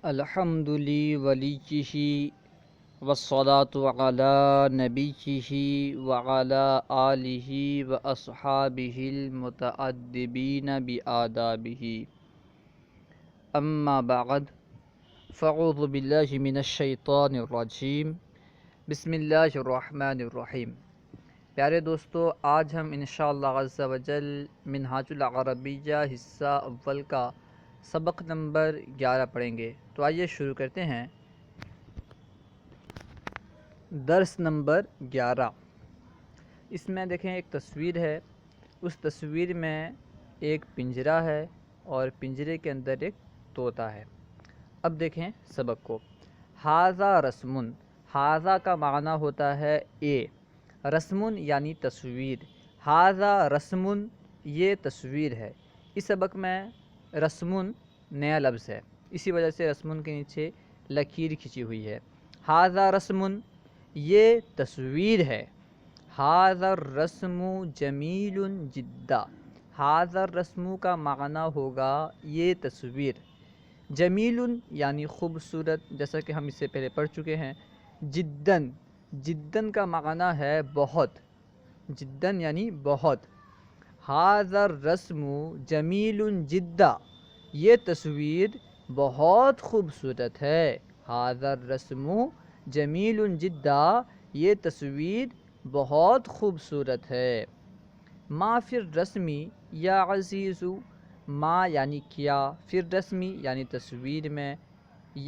الحمد لوليه والصلاة على نبيه وعلى آله وأصحابه المتأدبين بآدابه أما بعد فأعوذ بالله من الشیطان الرجیم بسم اللہ الرحمن الرحیم۔ پیارے دوستو، آج ہم انشاءاللہ عز و جل منہاج العربیہ حصہ اول کا سبق نمبر 11 پڑھیں گے۔ تو آئیے شروع کرتے ہیں۔ درس نمبر 11، اس میں دیکھیں ایک تصویر ہے، اس تصویر میں ایک پنجرہ ہے اور پنجرے کے اندر ایک طوطا ہے۔ اب دیکھیں سبق کو۔ ھذا رسم، ھذا کا معنی ہوتا ہے اے، رسم یعنی تصویر، ھذا رسم یہ تصویر ہے۔ اس سبق میں رسم نیا لفظ ہے، اسی وجہ سے رسم کے نیچے لکیر کھینچی ہوئی ہے۔ ھذا رسم یہ تصویر ہے۔ ھذا الرسم جمیل جدا، ھذا الرسم کا معنی ہوگا یہ تصویر، جمیل یعنی خوبصورت، جیسا کہ ہم اس سے پہلے پڑھ چکے ہیں۔ جداً، جداً کا معنی ہے بہت، جداً یعنی بہت۔ ھذا الرسم جمیل جدا، یہ تصویر بہت خوبصورت ہے۔ ھذا الرسم جمیل جدا، یہ تصویر بہت خوبصورت ہے۔ ما فی الرسم یا عزیز، ما یعنی کیا، فی الرسم یعنی تصویر میں،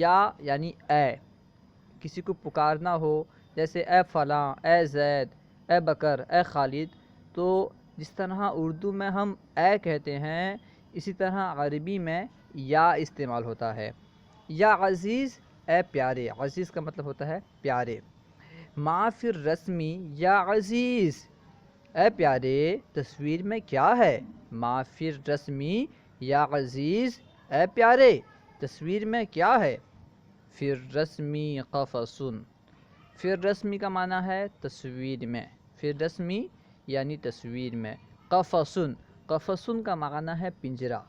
یا یعنی اے، کسی کو پکارنا ہو جیسے اے فلاں، اے زید، اے بکر، اے خالد، تو جس طرح اردو میں ہم اے کہتے ہیں اسی طرح عربی میں یا استعمال ہوتا ہے۔ یا عزیز، اے پیارے، عزیز کا مطلب ہوتا ہے پیارے۔ ما فی الرسم یا عزیز، اے پیارے تصویر میں کیا ہے؟ ما فی الرسم یا عزیز، اے پیارے تصویر میں کیا ہے؟ فی الرسم قفص، فی الرسم کا معنی ہے تصویر میں، فی الرسم یعنی تصویر میں۔ قفص، قفص کا معنی ہے پنجرہ،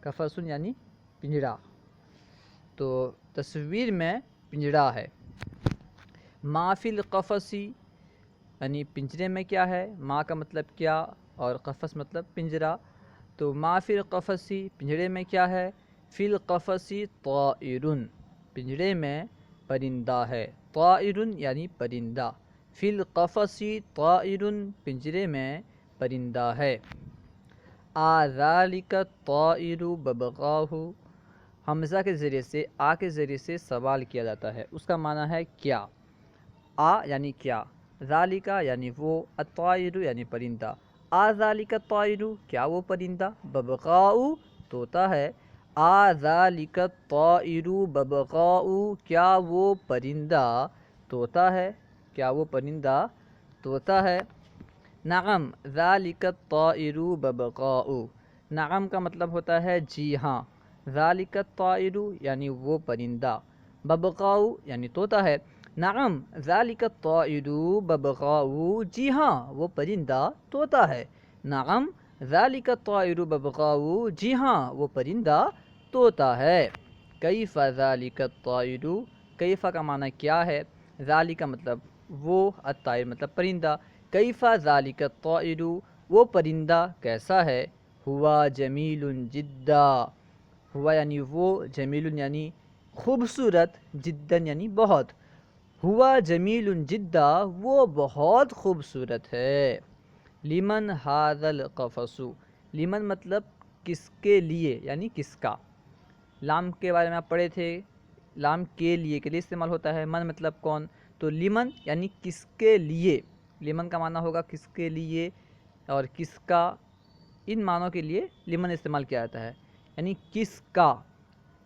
قفص یعنی پنجرہ، تو تصویر میں پنجرہ ہے۔ ما فی القفص یعنی پنجرے میں کیا ہے، ما کا مطلب کیا اور قفص مطلب پنجرہ، تو ما فی القفص پنجرے میں کیا ہے، فی القفص طائر، پنجرے میں پرندہ ہے، طائر یعنی پرندہ، فی القفص طائر پنجرے میں پرندہ ہے۔ اذالک الطائر ببغاہ، حمزہ کے ذریعے سے، آ کے ذریعے سے سوال کیا جاتا ہے، اس کا معنی ہے کیا، آ یعنی کیا، ذالک یعنی وہ، الطائر یعنی پرندہ، اذالک الطائر کیا وہ پرندہ، ببغاء طوطا ہے، اذالک الطائر ببغاء کیا وہ پرندہ طوطا ہے، کیا وہ پرندہ طوطا ہے۔ نعم ذالک الطائر ببغاء، نعم کا مطلب ہوتا ہے جی ہاں، ذالک الطائر یعنی وہ پرندہ، ببغاء یعنی طوطا ہے۔ نعم ذالک الطائر ببغاء، جی ہاں وہ پرندہ طوطا ہے۔ نعم ذالک الطائر ببغاء، جی ہاں وہ پرندہ طوطا ہے۔ کیف ذالک الطائر، کیف کا معنی کیا ہے، ذالک کا مطلب وہ، الطائر مطلب پرندہ، کیف ذالک الطائر وہ پرندہ کیسا ہے، ہوا جمیل جدا، ہوا یعنی وہ، جمیل یعنی خوبصورت، جدا یعنی بہت، ہوا جمیل جدا وہ بہت خوبصورت ہے۔ لمن ھذا القفص، لمن مطلب کس کے لیے یعنی کس کا، لام کے بارے میں آپ پڑھے تھے، لام کے لیے استعمال ہوتا ہے، من مطلب کون، تو لمن یعنی کس کے لیے، لمن کا معنی ہوگا کس کے لیے اور کس کا، ان معنوں کے لیے لمن استعمال کیا جاتا ہے، یعنی کس کا،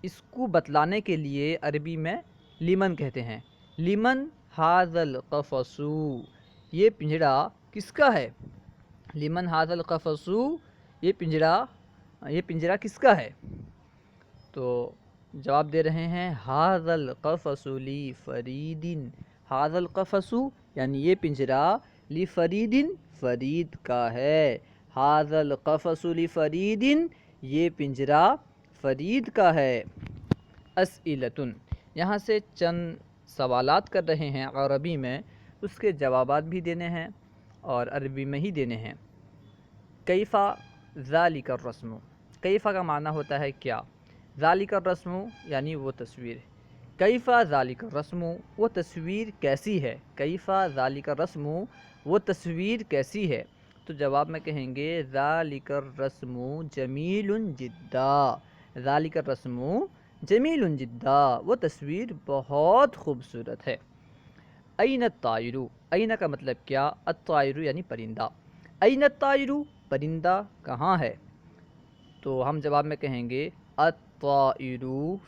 اس کو بتلانے کے لیے عربی میں لمن کہتے ہیں۔ لمن ھذا القفص، یہ پنجرہ کس کا ہے، لمن ھذا القفص یہ پنجرہ کس کا ہے، تو جواب دے رہے ہیں ھذا القفص لفرید، ھذا القفص یعنی یہ پنجرہ لفرید فرید کا ہے، ھذا القفص لفرید یہ پنجرہ فرید کا ہے۔ اسئلتن، یہاں سے چند سوالات کر رہے ہیں عربی میں، اس کے جوابات بھی دینے ہیں اور عربی میں ہی دینے ہیں۔ کیفا ذالک الرسم، کیفا کا معنی ہوتا ہے کیا، ذالک الرسم یعنی وہ تصویر، کیفا ذالک الرسم وہ تصویر کیسی ہے، کیفا ذالک الرسم وہ تصویر کیسی ہے، تو جواب میں کہیں گے ذالک الرسم جمیل جدا، ذالک الرسم جمیل جدا، وہ تصویر بہت خوبصورت ہے۔ این الطائر، این کا مطلب کیا، الطائر یعنی پرندہ، این الطائر پرندہ کہاں ہے، تو ہم جواب میں کہیں گے الطائر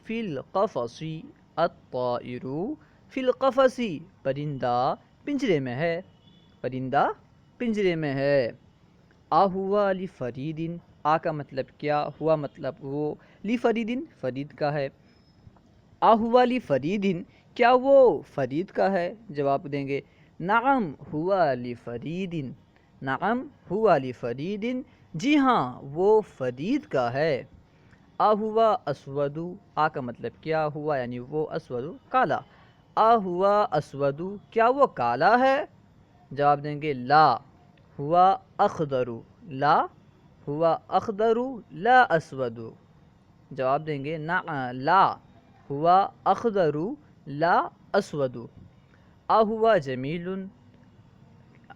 فی القفص، الطائر فی القفص، پرندہ پنجرے میں ہے، پرندہ پنجرے میں ہے۔ آہوا لفرید، آ کا مطلب کیا، ہوا مطلب وہ، لفرید فرید کا ہے، آہوا لفرید کیا وہ فرید کا ہے، جواب دیں گے نعم ہوا لفرید، نعم ہوا لفرید، جی ہاں وہ فرید کا ہے۔ آہوا اسود، آ کا مطلب کیا، ہوا یعنی وہ، اسود کالا، آہوا اسود کیا وہ کالا ہے، جواب دیں گے لا ہوا اخضر، لا ہوا اخضر لا اسود، جواب دیں گے لا ہوا اخضر لا اسود۔ آہوا جمیل،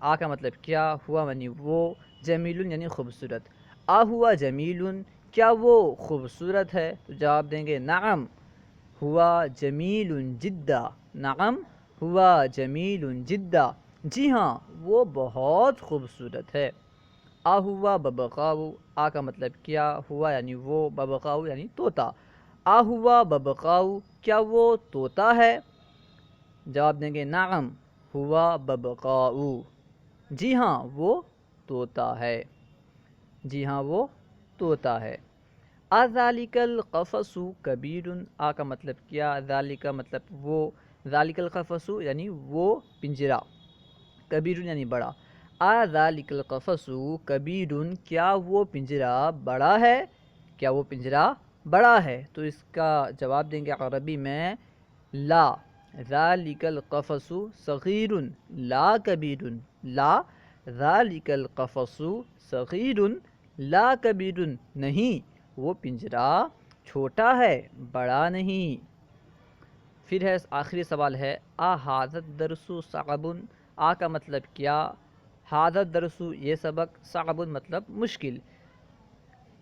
آ کا مطلب کیا، ہوا یعنی وہ، جمیل یعنی خوبصورت، آہوا جمیل کیا وہ خوبصورت ہے، تو جواب دیں گے نعم ہوا جمیل جدا، نعم ہوا جمیل جدا، جی ہاں وہ بہت خوبصورت ہے۔ آہوا ببقاؤ، آ کا مطلب کیا، ہوا یعنی وہ، ببقاؤ یعنی طوطا، آہوا ببقاؤ کیا وہ طوطا ہے، جواب دیں گے نعم ہوا ببقاؤ، جی ہاں وہ طوطا ہے، جی ہاں وہ طوطا ہے۔ اذالک القفص کبیر، آ کا مطلب کیا، ذالک مطلب وہ، ذالک القفص یعنی وہ پنجرا، کبیر یعنی بڑا، اذالک القفص کبیر کیا وہ پنجرا بڑا ہے، کیا وہ پنجرا بڑا ہے، تو اس کا جواب دیں گے عربی میں لا ذالک القفص صغیر لا کبیر، لا ذالک القفص صغیر لا کبیر، نہیں وہ پنجرا چھوٹا ہے بڑا نہیں۔ پھر ہے آخری سوال ہے ھذا الدرس صعب، آ کا مطلب کیا، ھذا الدرس یہ سبق، صعب مطلب مشکل،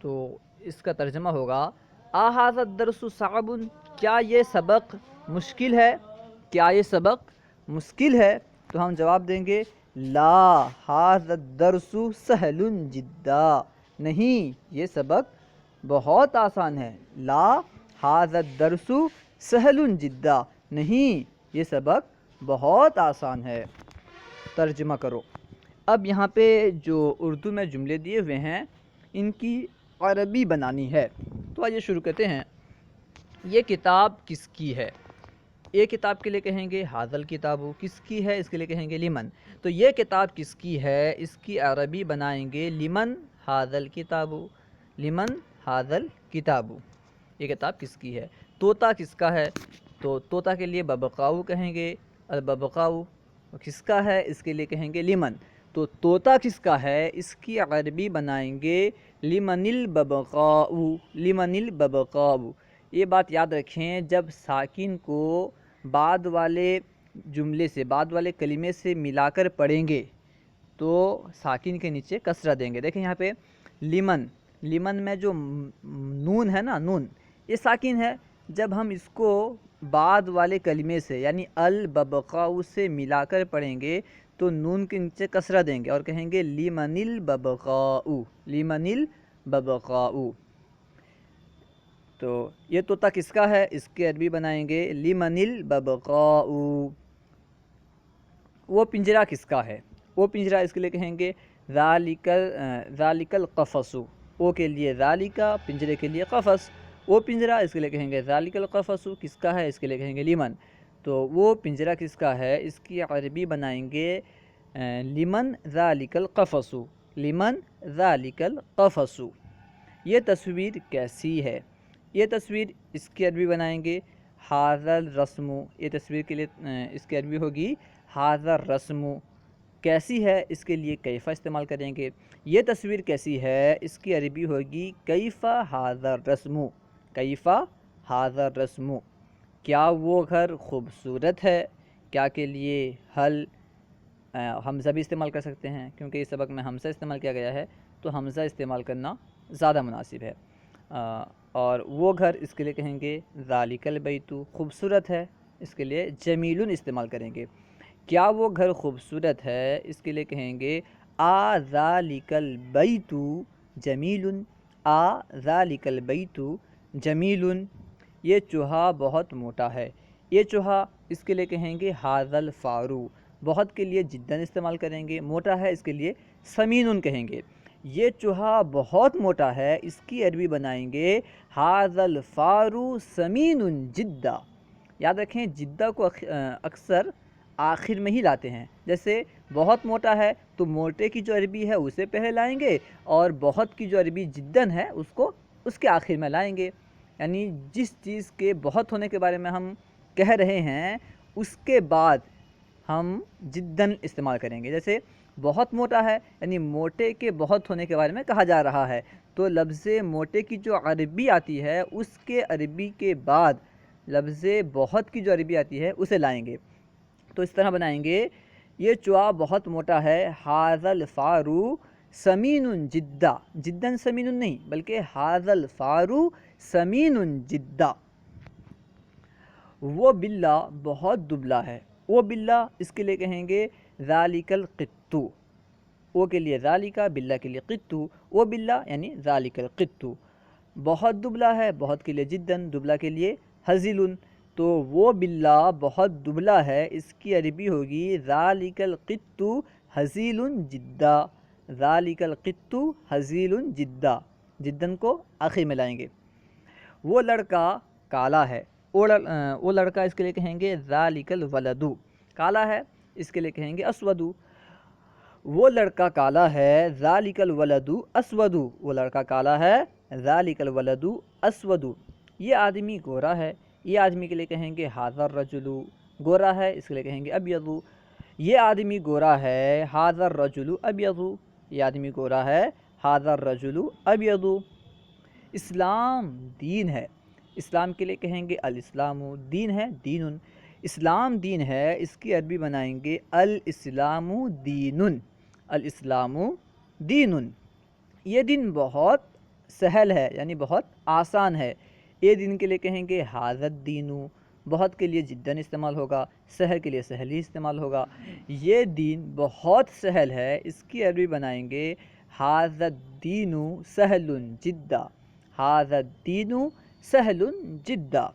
تو اس کا ترجمہ ہوگا ھذا الدرس صعب، کیا یہ سبق مشکل ہے، کیا یہ سبق مشکل ہے، تو ہم جواب دیں گے لا ھذا الدرس سہل جدا، نہیں یہ سبق بہت آسان ہے، لا ھذا الدرس سہل جدا، نہیں یہ سبق بہت آسان ہے۔ ترجمہ کرو۔ اب یہاں پہ جو اردو میں جملے دیے ہوئے ہیں ان کی عربی بنانی ہے، تو آئیے شروع کرتے ہیں۔ یہ کتاب کس کی ہے، یہ کتاب کے لیے کہیں گے ھذا الکتاب، کس کی ہے اس کے لیے کہیں گے لمن، تو یہ کتاب کس کی ہے اس کی عربی بنائیں گے لمن ھذا الکتاب، لمن ھذا الکتاب، یہ کتاب کس کی ہے۔ طوطا کس کا ہے، تو طوطا کے لیے ببقاؤ کہیں گے، الببقاؤ کس کا ہے اس کے لیے کہیں گے لمن، تو طوطا کس کا ہے اس کی عربی بنائیں گے لمن الببقاء، لمن الببقاء۔ یہ بات یاد رکھیں جب ساکن کو بعد والے جملے سے، بعد والے کلمے سے ملا کر پڑھیں گے تو ساکن کے نیچے کسرہ دیں گے۔ دیکھیں یہاں پہ لمن، لمن میں جو نون ہے نا، نون یہ ساکن ہے، جب ہم اس کو بعد والے کلمے سے یعنی الببقاء سے ملا کر پڑھیں گے تو نون کے نیچے کسرہ دیں گے اور کہیں گے لمن الببقاء، لمن الببقاء۔ تو یہ طوطا کس کا ہے اس کے عربی بنائیں گے لمن الببقاء۔ وہ پنجرا کس کا ہے، وہ پنجرا اس کے لیے کہیں گے ذالک القفص، او کے لیے ذالک، پنجرے کے لیے قفص، وہ پنجرا اس کے لیے کہیں گے ذالک القفص، کس کا ہے اس کے لیے کہیں گے لمن، تو وہ پنجرا کس کا ہے اس کی عربی بنائیں گے لمن ذالک القفص، لمن ذالک القفص۔ یہ تصویر کیسی ہے، یہ تصویر اس کی عربی بنائیں گے حاضر رسم، یہ تصویر کے لیے اس کی عربی ہوگی حاضر رسم۔ کیسی ہے اس کے لیے کیفا استعمال کریں گے، یہ تصویر کیسی ہے اس کی عربی ہوگی کیفا حاضر رسم، کیفا حاضر رسم۔ کیا وہ گھر خوبصورت ہے، کیا کے لیے حل حمزہ بھی استعمال کر سکتے ہیں، کیونکہ اس سبق میں حمزہ استعمال کیا گیا ہے تو حمزہ استعمال کرنا زیادہ مناسب ہے۔ اور وہ گھر اس کے لیے کہیں گے ذالک البیت، خوبصورت ہے اس کے لیے جمیل استعمال کریں گے۔ کیا وہ گھر خوبصورت ہے اس کے لیے کہیں گے ذالک البیت جمیل، ذالک البیت جمیل۔ یہ چوہا بہت موٹا ہے، یہ چوہا اس کے لیے کہیں گے ھذا الفارو، بہت کے لیے جداً استعمال کریں گے، موٹا ہے اس کے لیے سمین کہیں گے۔ یہ چوہا بہت موٹا ہے اس کی عربی بنائیں گے ھذا الفارو سمین جدا۔ یاد رکھیں جدہ کو اکثر آخر میں ہی لاتے ہیں، جیسے بہت موٹا ہے تو موٹے کی جو عربی ہے اسے پہلے لائیں گے، اور بہت کی جو عربی جداً ہے اس کو اس کے آخر میں لائیں گے۔ یعنی جس چیز کے بہت ہونے کے بارے میں ہم کہہ رہے ہیں اس کے بعد ہم جداً استعمال کریں گے۔ جیسے بہت موٹا ہے یعنی موٹے کے بہت ہونے کے بارے میں کہا جا رہا ہے، تو لفظ موٹے کی جو عربی آتی ہے اس کے عربی کے بعد لفظ بہت کی جو عربی آتی ہے اسے لائیں گے۔ تو اس طرح بنائیں گے یہ چوہا بہت موٹا ہے ھذا الفارو سمین جدا، جداً سمین نہیں بلکہ ھذا الفارو سمین جدا۔ وہ بلّہ بہت دبلا ہے، وہ بلّہ اس کے لیے کہیں گے ذالک القط، وہ کے لیے ذالک، بلّہ کے لیے قط، وہ بلّہ یعنی ذالک القط۔ بہت دبلا ہے، بہت کے لیے جداً، دبلا کے لیے ہزیل، تو وہ بلّہ بہت دبلا ہے اس کی عربی ہوگی ذالک القط ہزیل جدا، ذالک القط ہزیل جدا، جداً کو آخر میں لائیں گے۔ وہ لڑکا کالا ہے، وہ لڑکا اس کے لیے کہیں گے ذالک الولد، کالا ہے اس کے لیے کہیں گے اسود۔ وہ لڑکا کالا ہے ذالک الولد اسود، وہ لڑکا کالا ہے ذالک الولد اسود۔ یہ آدمی گورا ہے، یہ آدمی کے لیے کہیں گے ھذا الرجل، گورا ہے اس کے لیے کہیں گے ابیض۔ یہ آدمی گورا ہے ھذا الرجل ابیض، یہ آدمی گورا ہے ھذا الرجل ابیض۔ اسلام دین ہے، اسلام کے لیے کہیں گے الاسلام، دین ہے دین، اسلام دین ہے اس کی عربی بنائیں گے الاسلام دین، الاسلام دین۔ یہ دن بہت سہل ہے یعنی بہت آسان ہے، یہ دن کے لیے کہیں گے ھذا الدین، بہت کے لیے جداً استعمال ہوگا، سہل کے لیے سہل ہی استعمال ہوگا۔ یہ دین بہت سہل ہے اس کی عربی بنائیں گے ھذا الدین سہل جدا، ھذا الدین سہل جدا۔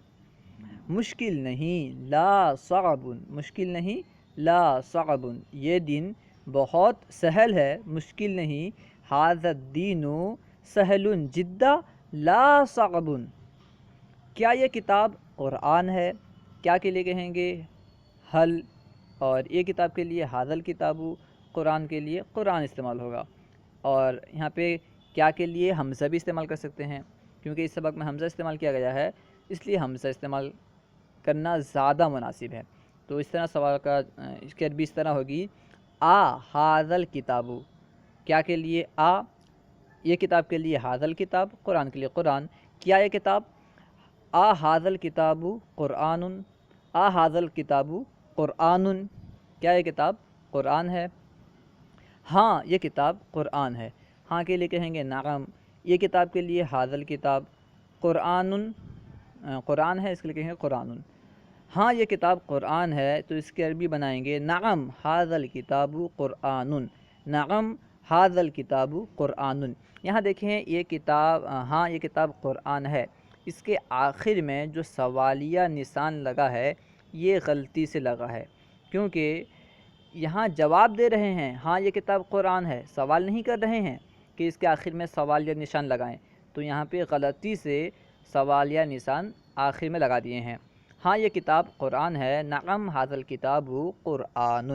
مشکل نہیں لا صعب، مشکل نہیں لا صعب، یہ دن بہت سہل ہے مشکل نہیں، ھذا الدین سہل جدا لا صعب۔ کیا یہ کتاب قرآن ہے، کیا کے لیے کہیں گے حل، اور یہ کتاب کے لیے ھذا الکتاب، قرآن کے لیے قرآن استعمال ہوگا۔ اور یہاں پہ کیا کے لیے حمزہ بھی استعمال کر سکتے ہیں، کیونکہ اس سبق میں حمزہ استعمال کیا گیا ہے اس لیے حمزہ استعمال کرنا زیادہ مناسب ہے۔ تو اس طرح سوال کا اس کی عربی اس طرح ہوگی ھذا الکتاب، کیا کے لیے یہ کتاب کے لیے ھذا الکتاب، قرآن کے لیے قرآن۔ کیا یہ کتاب ھذا الکتاب قرآن، ھذا الکتاب قرآن، کیا یہ کتاب قرآن ہے؟ ہاں یہ کتاب قرآن ہے، ہاں کے لیے کہیں گے نعم، یہ کتاب کے لیے ھذا الکتاب قرآن، قرآن ہے اس کے لیے کہیں گے قرآن۔ ہاں یہ کتاب قرآن ہے تو اس کی عربی بنائیں گے نعم ھذا الکتاب قرآن، نعم ھذا الکتاب قرآن۔ یہاں دیکھیں یہ کتاب، ہاں یہ کتاب قرآن ہے، اس کے آخر میں جو سوالیہ نشان لگا ہے یہ غلطی سے لگا ہے، کیونکہ یہاں جواب دے رہے ہیں ہاں یہ کتاب قرآن ہے، سوال نہیں کر رہے ہیں کہ اس کے آخر میں سوالیہ نشان لگائیں، تو یہاں پہ غلطی سے سوالیہ نشان آخر میں لگا دیے ہیں۔ ہاں یہ کتاب قرآن ہے، نعم ھذا الکتاب قرآن۔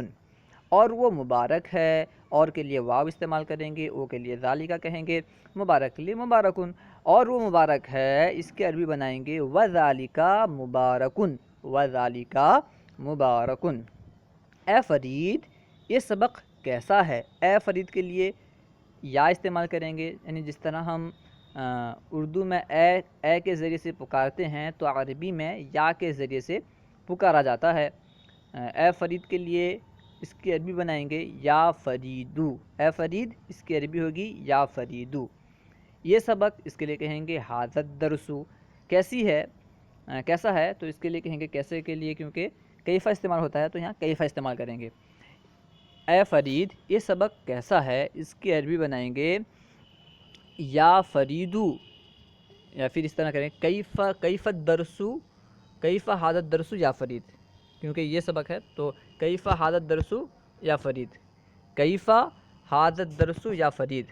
اور وہ مبارک ہے، اور کے لیے واو استعمال کریں گے، او کے لیے ذالکا کہیں گے، مبارک کے لیے مبارکن، اور وہ مبارک ہے اس کے عربی بنائیں گے وذالکا مبارکن، وذالکا مبارکن۔ اے فرید یہ سبق کیسا ہے، اے فرید کے لیے یا استعمال کریں گے، یعنی جس طرح ہم اردو میں اے کے ذریعے سے پکارتے ہیں تو عربی میں یا کے ذریعے سے پکارا جاتا ہے۔ اے فرید کے لیے اس کی عربی بنائیں گے یا فریدو، اے فرید اس کی عربی ہوگی یا فریدو۔ یہ سبق اس کے لیے کہیں گے حاضت درسو، کیسی ہے، کیسا ہے، تو اس کے لیے کہیں گے کیسے کے لیے، کیونکہ کیفہ استعمال ہوتا ہے تو یہاں کیفہ استعمال کریں گے۔ اے فرید یہ سبق کیسا ہے، اس کی عربی بنائیں گے یا فریدو، یا پھر اس طرح کریں کیفہ درسو، کیفہ حاضت درسو یا فرید، کیونکہ یہ سبق ہے تو کیفہ حاضت درسو یا فرید، کیفہ حاضت درسو یا فرید،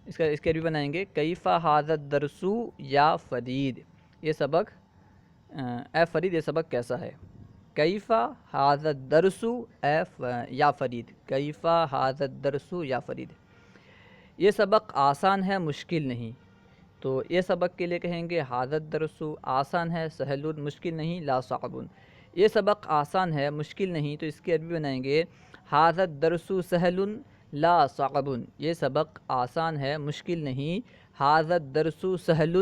اس کے عربی بنائیں گے کیفہ حاضت درسو یا فرید۔ یہ سبق اے فرید یہ سبق کیسا ہے، کیفہ حاضت درسو یا فرید، کیفہ حاضت درسو یا فرید۔ یہ سبق آسان ہے مشکل نہیں، تو یہ سبق کے لیے کہیں گے حاضت درسو، آسان ہے، سہل مشکل نہیں، لا صعب۔ یہ سبق آسان ہے مشکل نہیں، تو اس کی عربی بنائیں گے حاضت درسو سہل لا صعب، یہ سبق آسان ہے مشکل نہیں، حاضت درسو سہل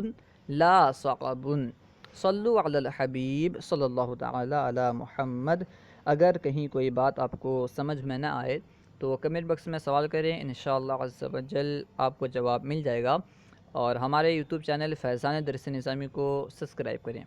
لا صعب۔ صلو علی الحبیب صلی اللہ تعالی علی محمد۔ اگر کہیں کوئی بات آپ کو سمجھ میں نہ آئے تو کمنٹ باکس میں سوال کریں، انشاءاللہ عز و جل آپ کو جواب مل جائے گا، اور ہمارے یوٹیوب چینل فیضان درس نظامی کو سبسکرائب کریں۔